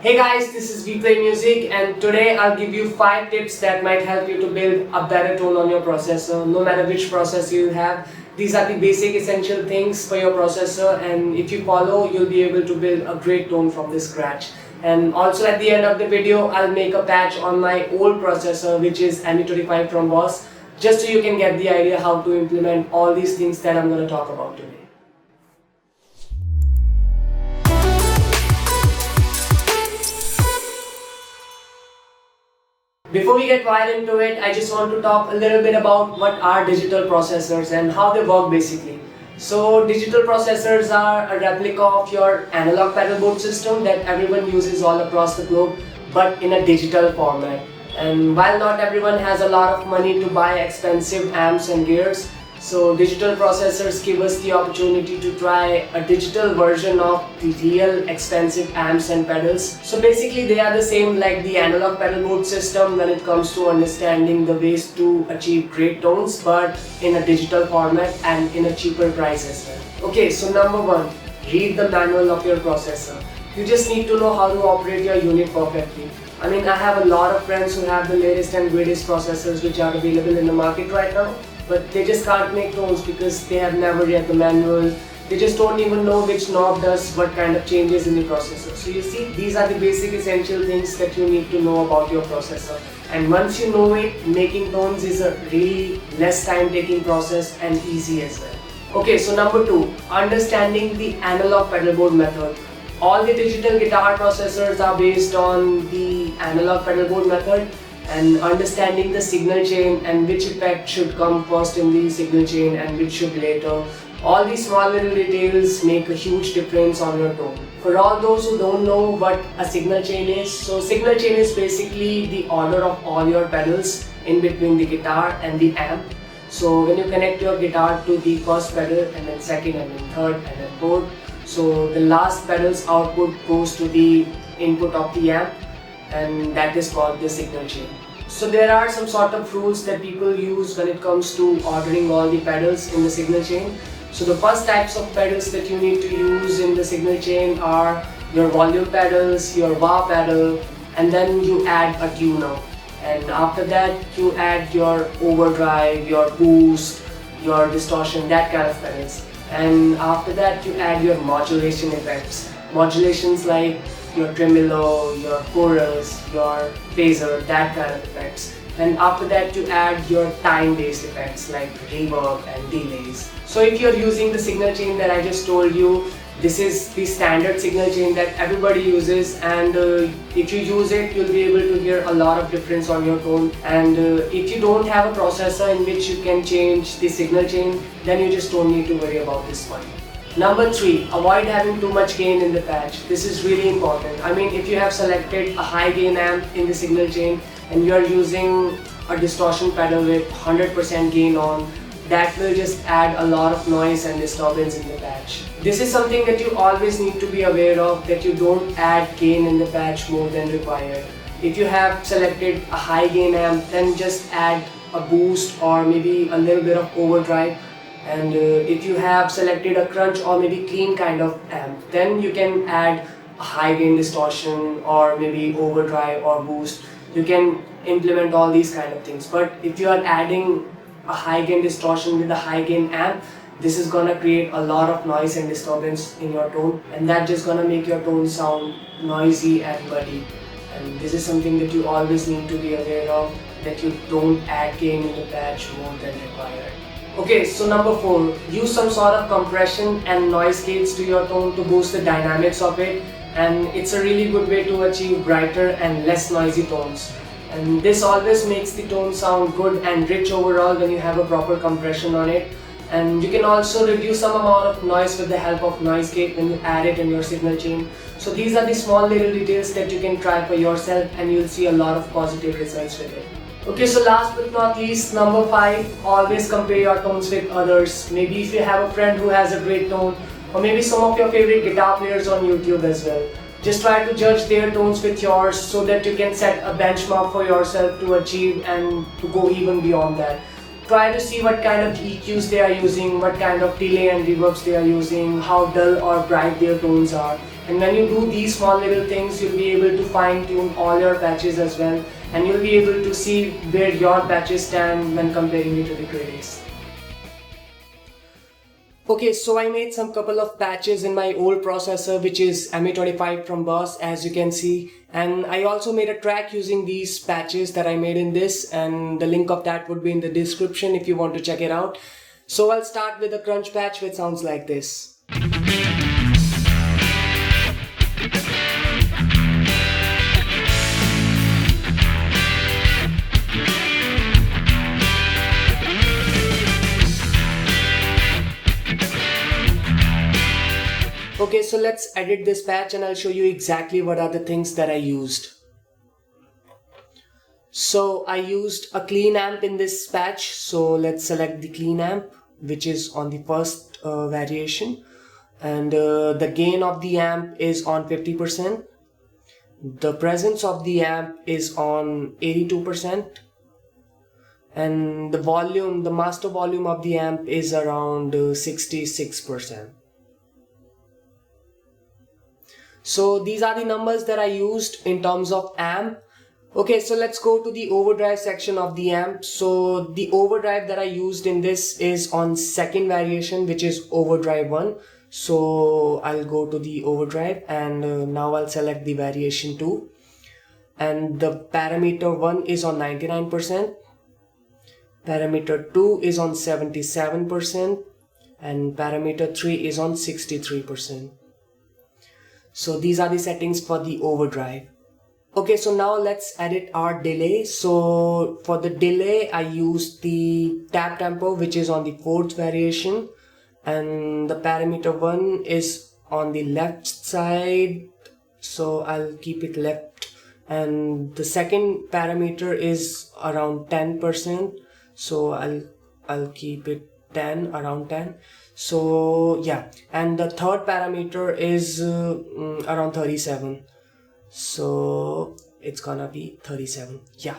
Hey guys, this is We Play Music, and today I'll give you 5 tips that might help you to build a better tone on your processor, no matter which processor you have. These are the basic essential things for your processor, and if you follow, you'll be able to build a great tone from the scratch. And also at the end of the video, I'll make a patch on my old processor, which is ME25 from Boss, just so you can get the idea how to implement all these things that I'm going to talk about today. Before we get right into it, I just want to talk a little bit about what are digital processors and how they work basically. So digital processors are a replica of your analog pedal board system that everyone uses all across the globe, but in a digital format. And while not everyone has a lot of money to buy expensive amps and gears, so digital processors give us the opportunity to try a digital version of the real expensive amps and pedals. So basically they are the same like the analog pedal board system when it comes to understanding the ways to achieve great tones, but in a digital format and in a cheaper price as well. Okay, so number 1, read the manual of your processor. You just need to know how to operate your unit perfectly. I mean, I have a lot of friends who have the latest and greatest processors which are available in the market right now, but they just can't make tones because they have never read the manual. They just don't even know which knob does what kind of changes in the processor. So you see, these are the basic essential things that you need to know about your processor. And once you know it, making tones is a really less time taking process and easy as well. Okay, so number 2, understanding the analog pedal board method. All the digital guitar processors are based on the analog pedal board method, and understanding the signal chain and which effect should come first in the signal chain and which should later. All these small little details make a huge difference on your tone. For all those who don't know what a signal chain is, so signal chain is basically the order of all your pedals in between the guitar and the amp. So when you connect your guitar to the first pedal and then second and then third and then fourth, so the last pedal's output goes to the input of the amp, and that is called the signal chain. So there are some sort of rules that people use when it comes to ordering all the pedals in the signal chain. So the first types of pedals that you need to use in the signal chain are your volume pedals, your wah pedal, and then you add a tuner. And after that you add your overdrive, your boost, your distortion, that kind of pedals. And after that you add your modulation effects. Modulations like your tremolo, your chorus, your phaser, that kind of effects. And after that you add your time-based effects like reverb and delays. So if you're using the signal chain that I just told you, this is the standard signal chain that everybody uses, and if you use it, you'll be able to hear a lot of difference on your tone. And if you don't have a processor in which you can change the signal chain, then you just don't need to worry about this one. Number 3, avoid having too much gain in the patch. This is really important. I mean, if you have selected a high gain amp in the signal chain and you are using a distortion pedal with 100% gain on, that will just add a lot of noise and disturbance in the patch. This is something that you always need to be aware of, that you don't add gain in the patch more than required. If you have selected a high gain amp, then just add a boost or maybe a little bit of overdrive. And if you have selected a crunch or maybe clean kind of amp, then you can add a high gain distortion or maybe overdrive or boost. You can implement all these kind of things. But if you are adding a high gain distortion with a high gain amp, this is gonna create a lot of noise and disturbance in your tone, and that's just gonna make your tone sound noisy and muddy. And this is something that you always need to be aware of, that you don't add gain in the patch more than required. Okay, so number 4, use some sort of compression and noise gates to your tone to boost the dynamics of it, and it's a really good way to achieve brighter and less noisy tones. And this always makes the tone sound good and rich overall when you have a proper compression on it. And you can also reduce some amount of noise with the help of noise gate when you add it in your signal chain. So these are the small little details that you can try for yourself, and you'll see a lot of positive results with it. Okay, so last but not least, number 5, always compare your tones with others. Maybe if you have a friend who has a great tone, or maybe some of your favorite guitar players on YouTube as well. Just try to judge their tones with yours so that you can set a benchmark for yourself to achieve and to go even beyond that. Try to see what kind of EQs they are using, what kind of delay and reverbs they are using, how dull or bright their tones are. And when you do these small little things, you'll be able to fine tune all your patches as well, and you'll be able to see where your patches stand when comparing it to the critics. Okay, so I made some couple of patches in my old processor, which is MA25 from Boss, as you can see, and I also made a track using these patches that I made in this, and the link of that would be in the description if you want to check it out. So I'll start with a crunch patch which sounds like this. Okay, so let's edit this patch and I'll show you exactly what are the things that I used. So I used a clean amp in this patch, so let's select the clean amp, which is on the first variation, and the gain of the amp is on 50%. The presence of the amp is on 82%, and the volume, the master volume of the amp is around 66%. So these are the numbers that I used in terms of amp. Okay, so let's go to the overdrive section of the amp. So the overdrive that I used in this is on second variation, which is overdrive 1. So I'll go to the overdrive, and now I'll select the variation 2. And the parameter 1 is on 99%. Parameter 2 is on 77%. And parameter 3 is on 63%. So these are the settings for the overdrive. Okay, so now let's edit our delay. So for the delay, I used the tap tempo, which is on the fourth variation, and the parameter 1 is on the left side, so I'll keep it left, and the second parameter is around 10%, so I'll keep it 10, around 10. So yeah, and the third parameter is around 37, so it's gonna be 37. Yeah,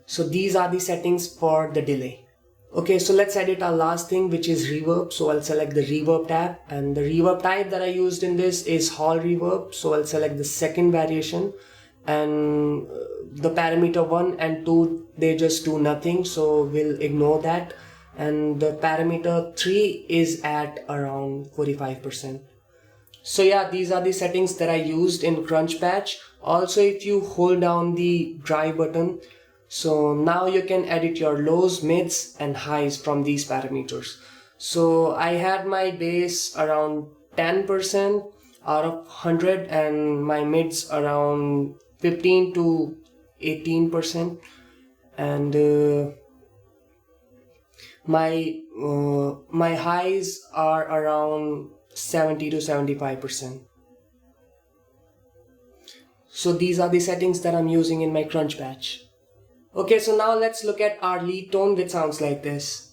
so these are the settings for the delay. Okay, so let's edit our last thing, which is reverb. So I'll select the reverb tab, and the reverb type that I used in this is hall reverb, so I'll select the second variation, and the parameter 1 and 2, they just do nothing, so we'll ignore that. And the parameter 3 is at around 45%. So yeah, these are the settings that I used in Crunch Patch. Also, if you hold down the drive button, so now you can edit your lows, mids and highs from these parameters. So I had my bass around 10% out of 100 and my mids around 15 to 18%, and my highs are around 70 to 75%. So these are the settings that I'm using in my Crunch Patch. Okay, so now let's look at our lead tone, which sounds like this.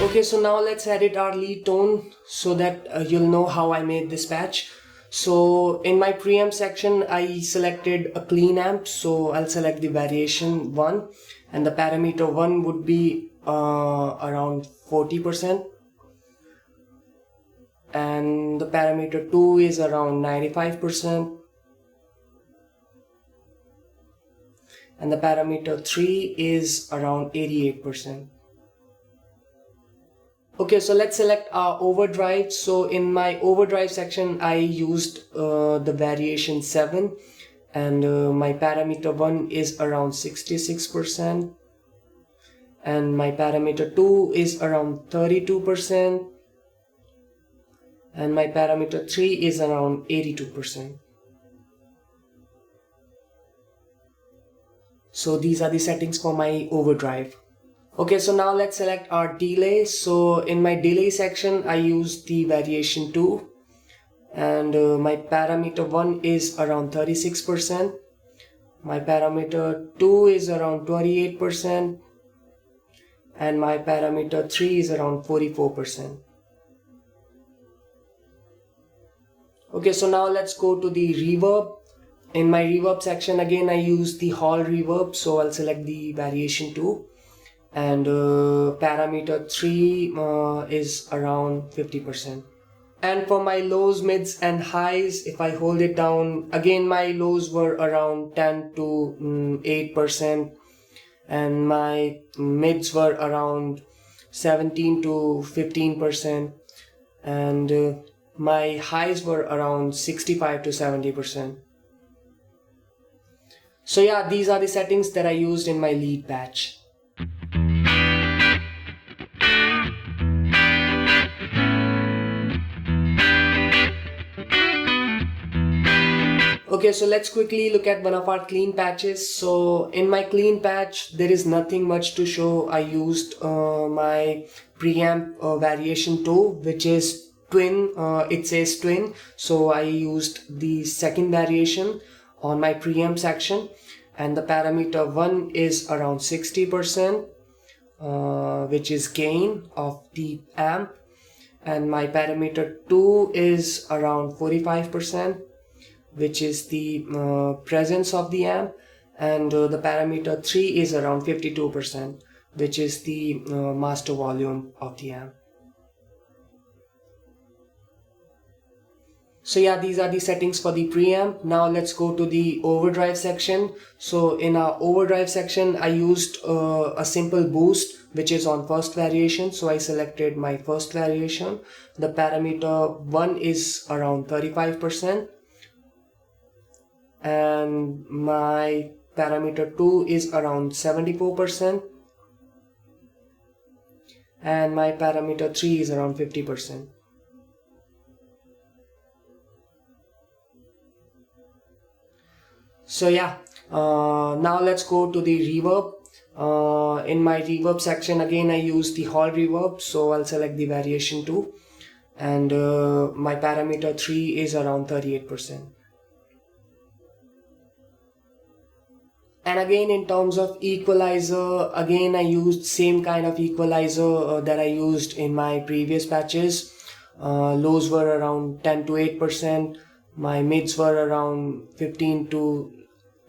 Okay, so now let's edit our lead tone so that you'll know how I made this patch. So in my preamp section, I selected a clean amp, so I'll select the variation 1, and the parameter 1 would be around 40%, and the parameter 2 is around 95%, and the parameter 3 is around 88%. Okay, so let's select our overdrive. So in my overdrive section, I used the variation 7, and my parameter 1 is around 66%, and my parameter 2 is around 32%, and my parameter 3 is around 82%. So these are the settings for my overdrive. Okay, so now let's select our delay. So in my delay section, I used the variation 2, and my parameter 1 is around 36%, my parameter 2 is around 28%, and my parameter 3 is around 44%. Okay, so now let's go to the reverb. In my reverb section, again I use the hall reverb, so I'll select the variation 2, and parameter 3 is around 50%. And for my lows, mids and highs, if I hold it down, again my lows were around 10 to 8%, and my mids were around 17 to 15%, and my highs were around 65 to 70%. So yeah, these are the settings that I used in my lead patch. Okay, so let's quickly look at one of our clean patches. So in my clean patch, there is nothing much to show. I used my preamp variation 2, which is twin. It says twin, so I used the second variation on my preamp section, and the parameter 1 is around 60%, which is gain of the amp, and my parameter 2 is around 45%, which is the presence of the amp, and the parameter 3 is around 52%, which is the master volume of the amp. So yeah, these are the settings for the preamp. Now let's go to the overdrive section. So in our overdrive section, I used a simple boost, which is on first variation. So I selected my first variation. The parameter 1 is around 35%, and my parameter 2 is around 74%, and my parameter 3 is around 50%. So yeah, now let's go to the reverb. In my reverb section, again I use the hall reverb, so I'll select the variation 2, and my parameter 3 is around 38%. And again, in terms of equalizer, again I used same kind of equalizer that I used in my previous patches. Lows were around 10 to 8%, my mids were around 15 to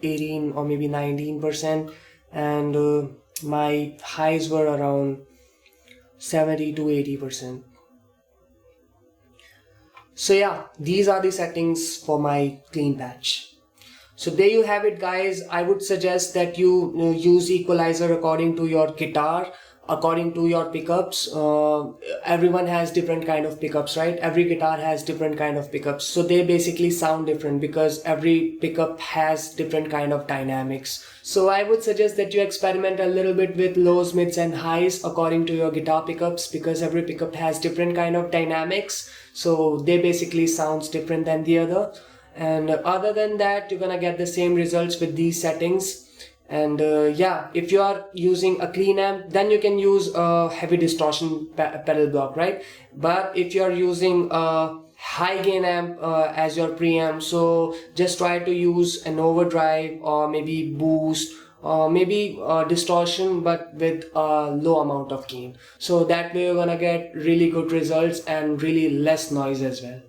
18 or maybe 19%, and my highs were around 70 to 80%. So yeah, these are the settings for my clean patch. So there you have it, guys. I would suggest that you use equalizer according to your guitar, according to your pickups. Everyone has different kind of pickups, right? Every guitar has different kind of pickups, so they basically sound different because every pickup has different kind of dynamics. So I would suggest that you experiment a little bit with lows, mids and highs according to your guitar pickups, because every pickup has different kind of dynamics, so they basically sounds different than the other. And other than that, you're gonna get the same results with these settings. And yeah, if you are using a clean amp, then you can use a heavy distortion pedal block, right? But if you are using a high gain amp as your preamp, so just try to use an overdrive or maybe boost or maybe distortion, but with a low amount of gain. So that way you're gonna get really good results and really less noise as well.